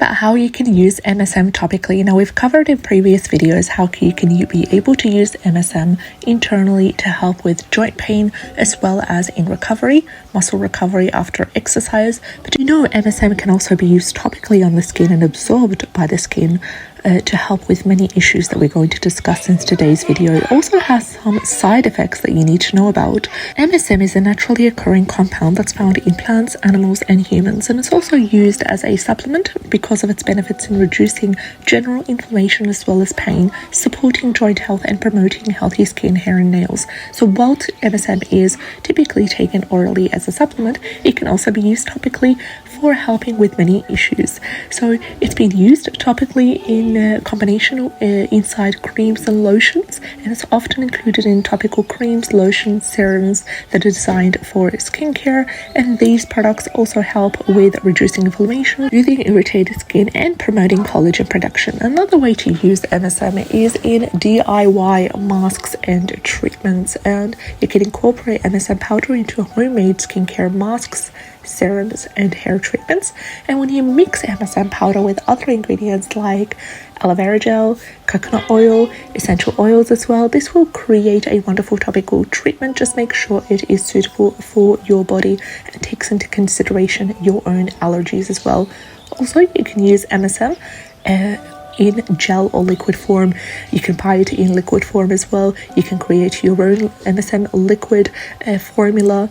about how you can use MSM topically. Now, we've covered in previous videos how you can be able to use MSM internally to help with joint pain as well as in recovery, muscle recovery after exercise. But you know, MSM can also be used topically on the skin and absorbed by the skin to help with many issues that we're going to discuss in today's video. It also has some side effects that you need to know about. MSM is a naturally occurring compound that's found in plants, animals and humans, and it's also used as a supplement because of its benefits in reducing general inflammation as well as pain, supporting joint health and promoting healthy skin, hair and nails. So while MSM is typically taken orally as a supplement, it can also be used topically for helping with many issues. So it's been used topically in combination inside creams and lotions, and it's often included in topical creams, lotions, serums that are designed for skincare, and these products also help with reducing inflammation, soothing irritated skin and promoting collagen production. Another way to use MSM is in DIY masks and treatments, and you can incorporate MSM powder into homemade skincare masks, serums and hair treatments. And when you mix MSM powder with other ingredients like aloe vera gel, coconut oil, essential oils as well, this will create a wonderful topical treatment. Just make sure it is suitable for your body and takes into consideration your own allergies as well. Also, you can use MSM in gel or liquid form. You can buy it in liquid form as well. You can create your own MSM liquid formula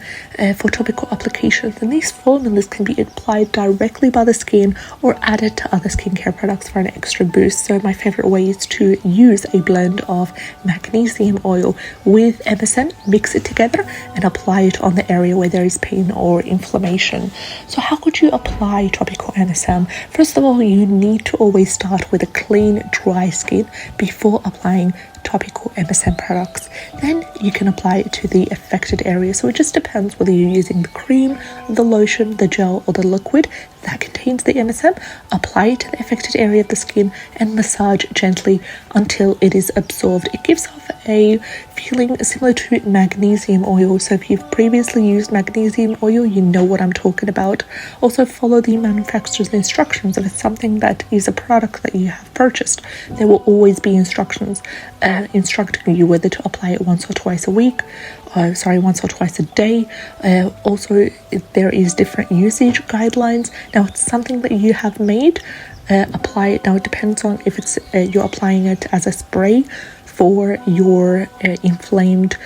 for topical applications, and these formulas can be applied directly by the skin or added to other skincare products for an extra boost. So my favorite way is to use a blend of magnesium oil with MSM, mix it together and apply it on the area where there is pain or inflammation. So how could you apply topical MSM? First of all, you need to always start with a clean, dry skin before applying topical MSM products. Then you can apply it to the affected area. So it just depends whether you're using the cream, the lotion, the gel or the liquid that contains the MSM. Apply it to the affected area of the skin and massage gently until it is absorbed. It gives off a feeling similar to magnesium oil. So if you've previously used magnesium oil, you know what I'm talking about. Also follow the manufacturer's instructions. If it's something that is a product that you have purchased, there will always be instructions instructing you whether to apply it once or twice a day. Also, there is different usage guidelines. Now, it's something that you have made. Apply it. Now, it depends on if it's you're applying it as a spray for your inflamed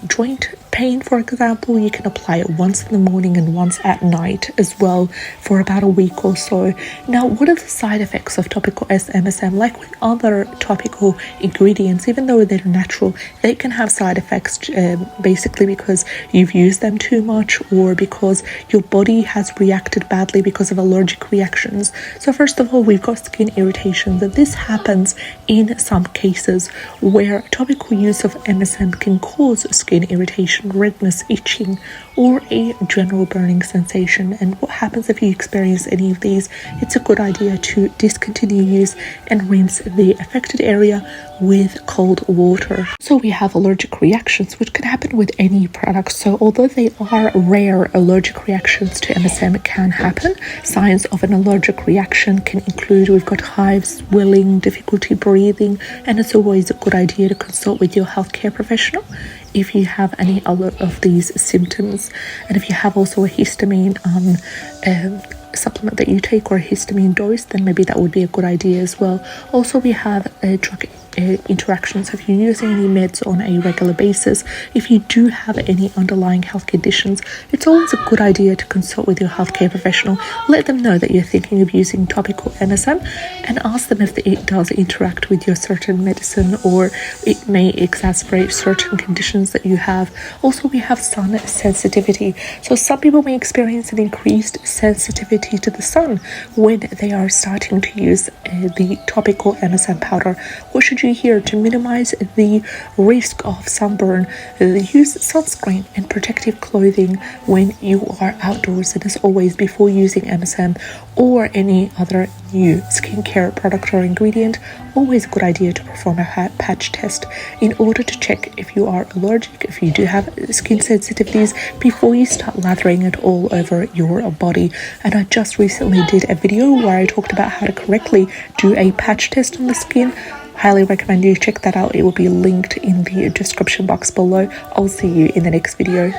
joint pain, for example. You can apply it once in the morning and once at night as well for about a week or so. Now, what are the side effects of topical MSM? Like with other topical ingredients, even though they're natural, they can have side effects basically because you've used them too much or because your body has reacted badly because of allergic reactions. So first of all, we've got skin irritation. That this happens in some cases where topical use of MSM can cause skin irritation, redness, itching, or a general burning sensation. And what happens if you experience any of these? It's a good idea to discontinue use and rinse the affected area with cold water. So we have allergic reactions, which can happen with any product. So although they are rare, allergic reactions to MSM can happen. Signs of an allergic reaction can include, we've got hives, swelling, difficulty breathing, and it's always a good idea to consult with your healthcare professional if you have any other of these symptoms. And if you have also a histamine supplement that you take or a histamine dose, then maybe that would be a good idea as well. Also, we have drug interactions. If you're using any meds on a regular basis, if you do have any underlying health conditions, it's always a good idea to consult with your healthcare professional. Let them know that you're thinking of using topical MSM and ask them if it does interact with your certain medicine or it may exacerbate certain conditions that you have. Also, we have sun sensitivity. So some people may experience an increased sensitivity to the sun when they are starting to use the topical MSM powder. What should encourage you here to minimize the risk of sunburn. Use sunscreen and protective clothing when you are outdoors, and as always, before using MSM or any other new skincare product or ingredient, always a good idea to perform a patch test in order to check if you are allergic, if you do have skin sensitivities, before you start lathering it all over your body. And I just recently did a video where I talked about how to correctly do a patch test on the skin. Highly recommend you check that out. It will be linked in the description box below. I'll see you in the next video.